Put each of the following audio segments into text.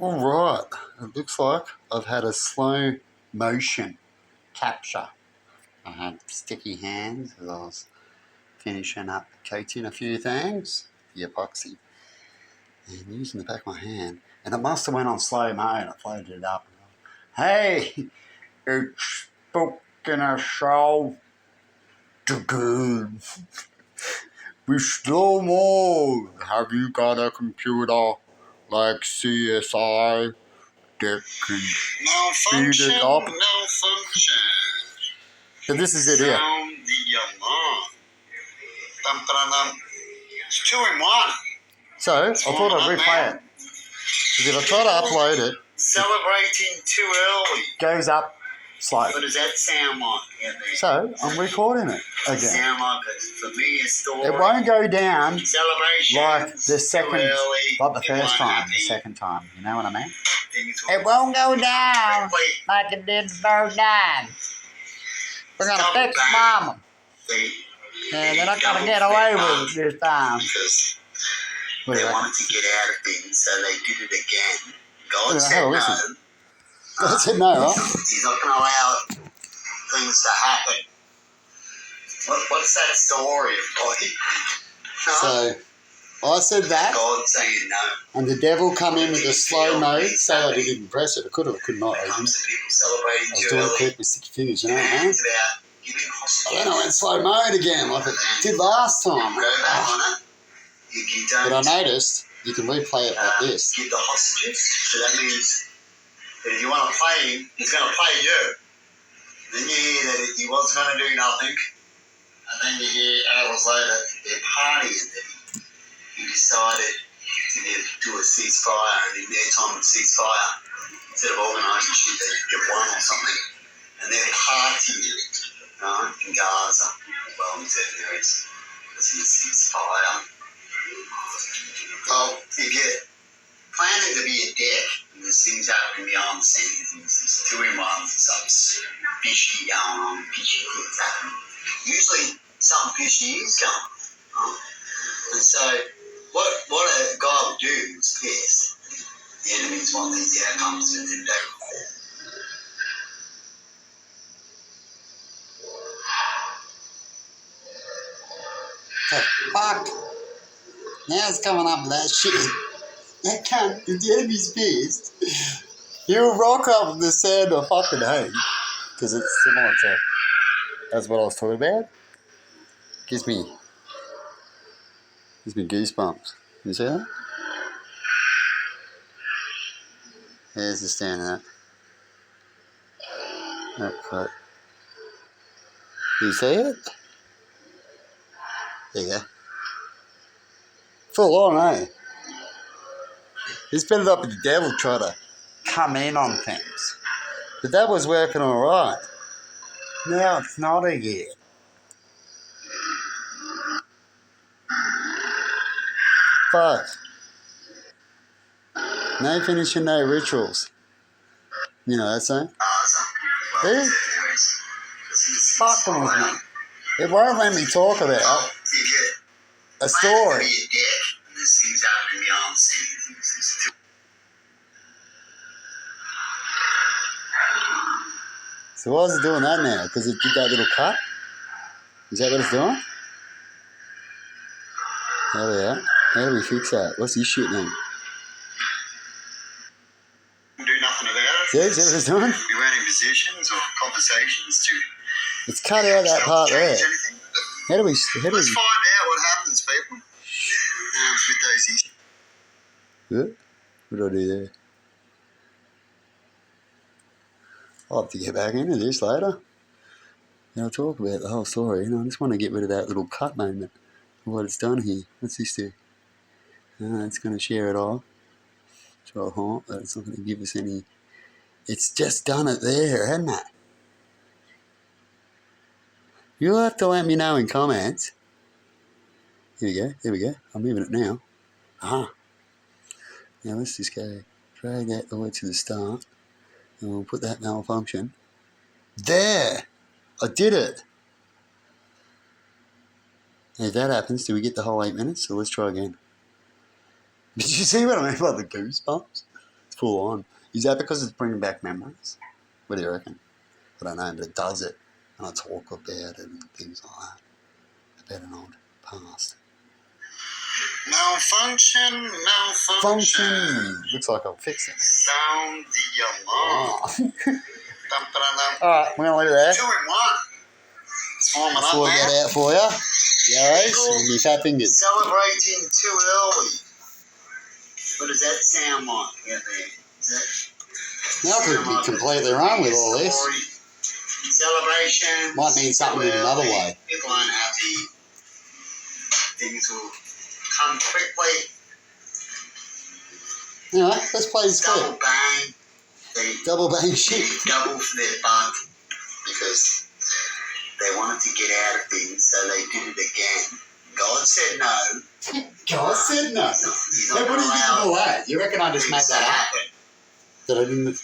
All right, it looks like I've had a slow motion capture. I had sticky hands as I was finishing up coating a few things, the epoxy, and using the back of my hand. And it must have went on slow mode. I floated it up. Hey, it's booking a show to good. With slow mo. Have you got a computer like CSI that can speed it up? Malfunction. So this is it here. Sound the alarm. Dum, dum, dum. It's 2 in 1. So I thought I'd replay it. Because if I try to upload it, Celebrating too early. goes up slow. What does that sound like? So I'm recording it again. Sound like for me a story. It won't go down Celebration like the second, like the first time, the second time. You know what I mean? It won't go down like it did the first time. We're gonna fix Mama. Yeah, they're not gonna get away with it this time. Because they wanted to get out of things, so they did it again. God said no. God said no, right? He's not going to allow things to happen. What's that story of So I said that, God saying no. and the devil come in with the slow mode, so I didn't even press it. I could have, could not. I Comes to people celebrating was doing it quick with sticky fingers, you know what I mean? It's about giving hostages. Then I went slow mode again, like it did last time. Go back on it. If you don't, But I noticed you can replay it like this. give the hostages. So that means that if you want to play him, he's going to play you. Then you hear that he wasn't going to do nothing. And then you hear hours later they're partying that he decided to do a ceasefire. And in their time of ceasefire, instead of organising shit, they won or something. And they're partying, right, in Gaza. Well, in certain areas. Because of the ceasefire. Well, if you're planning to be a dick and there's things happening behind the scenes and there's 2 in 1, something fishy going on, fishy things happening, usually something fishy is going on. And so what a guy would do is piss. The enemies want these outcomes and then they The fuck? Now it's coming up with that shit. That cunt, if the enemy's pissed, he'll rock up the sound of fucking hate. Because it's similar to, that's what I was talking about. Gives me goosebumps. You see that? There's the sound of that. That cut. You see it? There you go. Full on, eh? It's better up with the devil trying to come in on things. But that was working alright. Now it's not again. Fuck. No finishing, no rituals. You know that saying? Yeah? Fucking with me. It won't let me talk about a story. So why is it doing that now? Because it did that little cut? Is that what it's doing? How do we fix that? What's this shit then? Do nothing about it. Yeah, is that what it's doing? We weren't in positions or conversations to It's cut out that part there. anything. How do we... Let's find out what happens, people. With those issues. Good. What do I do there? I'll have to get back into this later. And I'll talk about the whole story. I just want to get rid of that little cut moment of what it's done here. What's this do? It's going to share it all. So, but it's not going to give us any... It's just done it there, hasn't it? You'll have to let me know in comments. Here we go. I'm moving it now. Now let's just go drag that all the way to the start. And we'll put that malfunction. There! I did it! And if that happens, do we get the whole 8 minutes? So let's try again. Did you see what I mean by the goosebumps? It's full on. Is that because it's bringing back memories? What do you reckon? I don't know, but it does it. And I talk about it and things like that. About an old past. Malfunction. Function. Looks like I'll fix it. Sound the alarm. Oh. Alright, we're going to leave it there. 2 in 1. It's warming I'll up sort now. that out for you. Yes, with me fat fingers. Celebrating too early. What does that sound like out there? Is that Now I could be completely wrong with all this. Celebration. Might mean something in another way. People aren't happy. Things will come quickly. Anyway, let's play this Double clip. bang. They Double bang shit. double for their buck because they wanted to get out of things, so they did it again. God said no. God said no. He's Hey, not what do you think allowed of that? You reckon I just made things to that up? happen.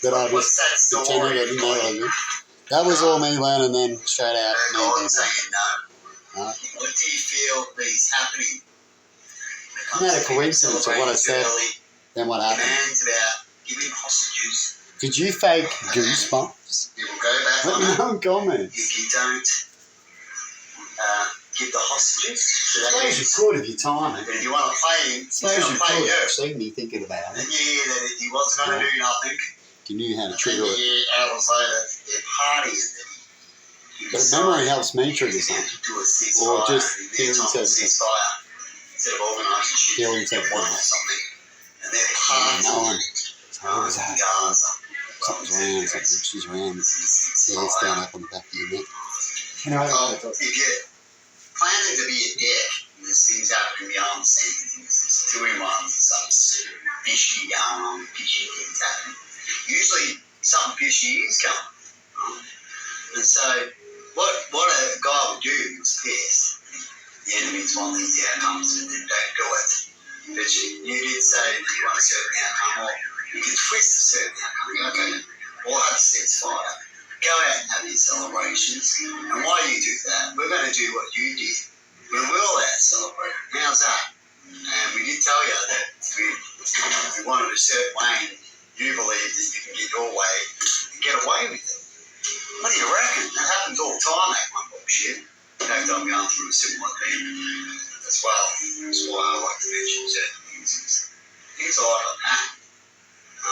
That I What's just that pretended story? I didn't know what I did? That was all me learning then straight out. Me God being saying no. Right. What do you feel is happening? Isn't that a coincidence of what I said? Then what happened? Demands about giving hostages. Did you fake goosebumps? You will go back Let on me it know in comments. if you don't give the hostages. So that Suppose you means could if you time it. that if you want to play him, he's Suppose going you to play could you. actually, me thinking about Then it. you hear that he wasn't going to do nothing. You knew how to And trigger then you it. hear hours later they're partying. But memory helps me trigger something. Do a ceasefire. Or just and hearing they're talking something. ceasefire instead of organising shit. Hearing something. Or something. And they're Yeah, partying. no one. What was that? Gaza. Something's around, she's around. Yeah, it's down up on the back of your neck. Anyway, If you're planning to be a dick, and there's things happening behind the scenes, there's 2 in 1, something fishy going on, fishy things happening. Usually something fishy is coming. And so what a guy would do is pissed. The enemies want these outcomes and they don't do it. But you did say that you want a certain outcome, or you can twist a certain outcome. Okay, we'll have a ceasefire. Go out and have your celebrations. And while you do that, we're going to do what you did. We will out celebrate. How's that? And we did tell you that we wanted a certain way, and you believe that you can get your way and get away with it. What do you reckon? That happens all the time, that one bullshit. In fact, I'm going through a similar thing as well. That's why I like to mention certain things. Things like that.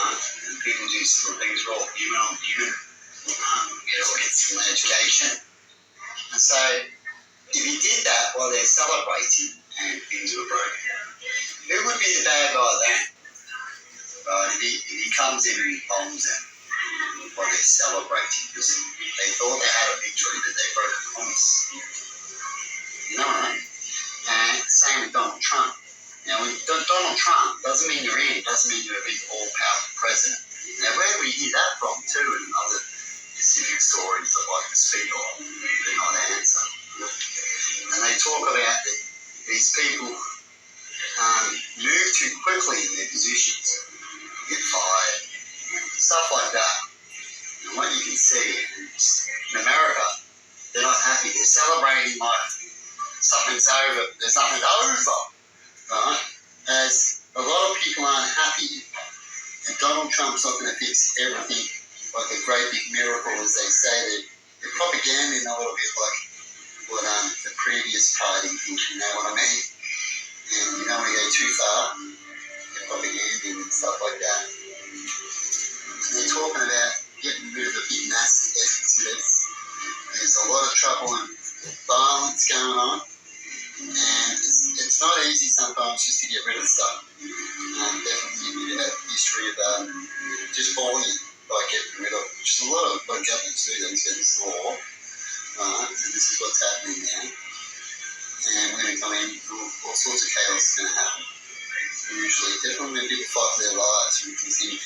And people do some things wrong. Even on you get some education. And so, if you did that while they're celebrating and things were broken, who would be the bad guy then? Right? If he comes in and he bombs them while they're celebrating because they thought they had a victory, but they broke a promise. You know what I mean? And same with Donald Trump. Now, when Donald Trump doesn't mean you're in, doesn't mean you're a big all-powerful president. Now, where do we hear that from, too, in other specific stories that like to speak on, but not answer? And they talk about that these people move too quickly in their positions, get fired, stuff like that. And what you can see in America, they're not happy. They're celebrating like something's over. There's nothing over, right? As a lot of people aren't happy, and Donald Trump's not going to fix everything like a great big miracle, as they say. They're propaganding a little bit like what the previous party did, you know what I mean? And you don't want to go too far. They're propaganding and stuff like that. And they're talking about getting rid of a big massive exodus. There's a lot of trouble and violence going on. And it's not easy sometimes just to get rid of stuff. Definitely a history of just bullying by getting rid of, which is a lot of what governments do. They say this is law, right? And this is what's happening now. And we're going to come in, all sorts of chaos is going to happen. Usually, definitely when people fight for their lives, we can think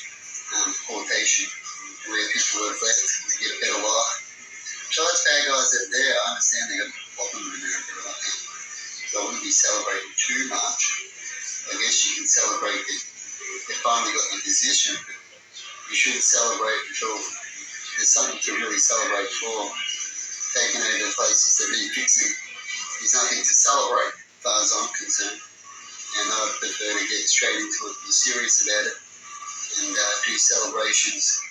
deportation, where people have left to get a better life. Besides bad guys that are there, I understand they've got a problem in America right now. So I wouldn't be celebrating too much. I guess you can celebrate that they finally got the position, but you shouldn't celebrate until there's something to really celebrate for. Taking over places that need fixing is nothing to celebrate, as far as I'm concerned. And I'd prefer to get straight into it, be serious about it, and few celebrations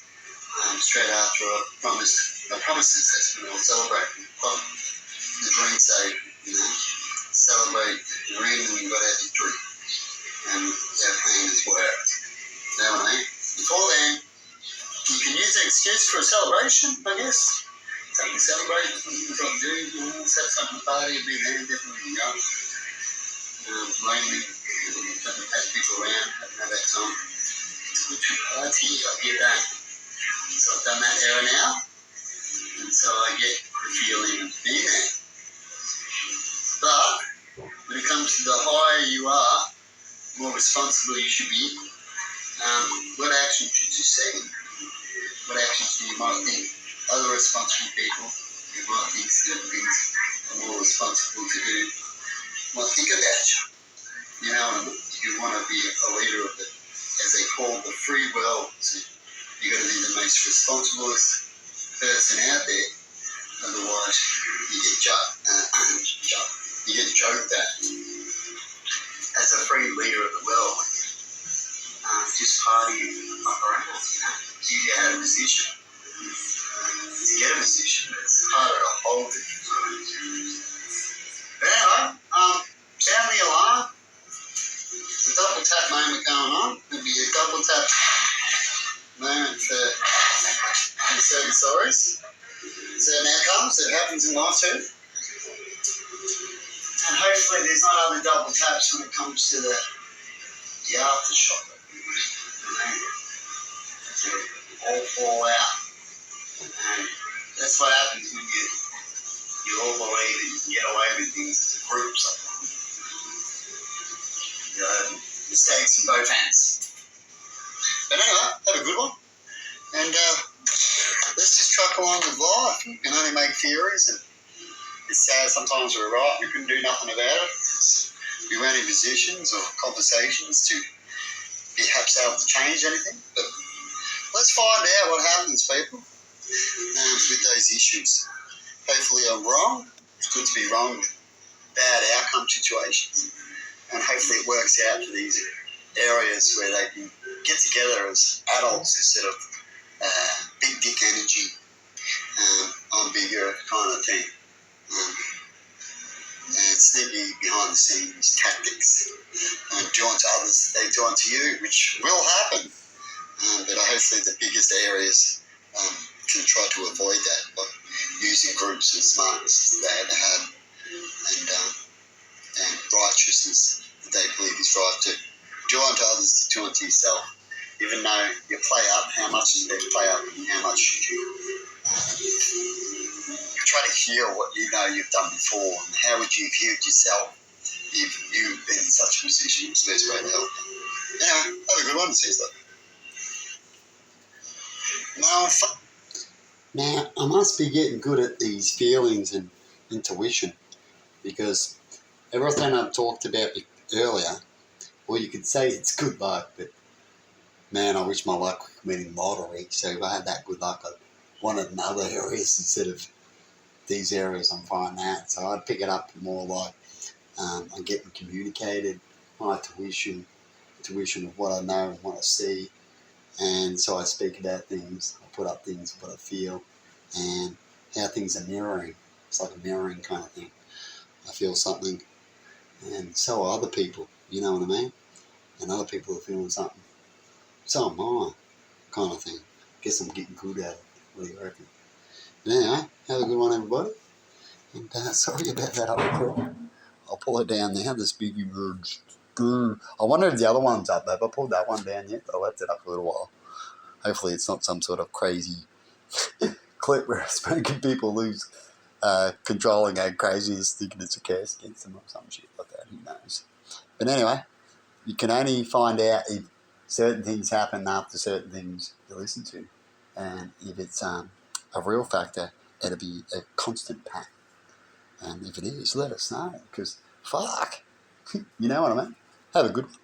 straight after I promises that's when I'll celebrate the dream save, celebrate the ring and you got out your dream and our plan has worked. You know what I mean? Before then, you can use the excuse for a celebration, I guess. Something to celebrate, something to do, let's have something to party, a big hand, definitely young. Lonely, have people around, haven't had that time. Which party, I get that. So I've done that era now, and so I get the feeling of being there. But when it comes to the higher you are, the more responsible you should be. What action should you see? What actions you might think other responsible people who might think certain things are more responsible to do might think about you. You know, and you want to be a leader of the, as they call the free world. So you got to be the most responsiblest person out there. Otherwise, you get joked at as a free leader of the world. Just partying around, Do you have a position? To get a position, it's harder to hold it. But anyway, sound the alarm. The double tap moment going on. There'll be a double tap moment for certain stories, certain outcomes that happens in life too. And hopefully there's not other double taps when it comes to the aftershock. All fall out. And that's what happens when you all believe that you can get away with things as a group sometimes. Mistakes in both hands. But anyway, have a good one. And let's just truck along with life. We can only make theories, and it's sad sometimes we're right. We couldn't do nothing about it. We weren't in positions or conversations to perhaps able to change anything. But let's find out what happens, people, with those issues. Hopefully I'm wrong. It's good to be wrong with bad outcome situations. And hopefully it works out for these areas where they can get together as adults instead of big dick energy on bigger kind of thing. And sneaky behind the scenes tactics and do unto others they do unto you, which will happen. But hopefully the biggest areas can try to avoid that by using groups and smartness that they have and righteousness that they believe is right to do unto others to do unto yourself. Even though you play up, how much is there to play up and how much should you try to heal what you know you've done before, and how would you have healed yourself if you've been in such a position? It's the best way to help. Anyway, have a good one, Cecil. Now, I must be getting good at these feelings and intuition, because everything I've talked about earlier, well, you could say it's good luck, but man, I wish my luck was winning lottery. So if I had that good luck, I'd want it in other areas instead of these areas I'm finding out. So I'd pick it up more like I'm getting communicated, my intuition of what I know and what I see. And so I speak about things, I put up things, what I feel, and how things are mirroring. It's like a mirroring kind of thing. I feel something, and so are other people, you know what I mean? And other people are feeling something. So am I, kind of thing. Guess I'm getting good at it. What do you reckon? But anyway, have a good one, everybody. And sorry about that other clip. I'll pull it down now, this biggie merge. I wonder if the other one's up there. Have I pulled that one down yet? I left it up a little while. Hopefully it's not some sort of crazy clip where it's making people lose control and go crazy and thinking it's a curse against them or some shit like that. Who knows? But anyway, you can only find out if certain things happen after certain things you listen to. And if it's a real factor, it'll be a constant pattern. And if it is, let us know, because fuck, you know what I mean? Have a good one.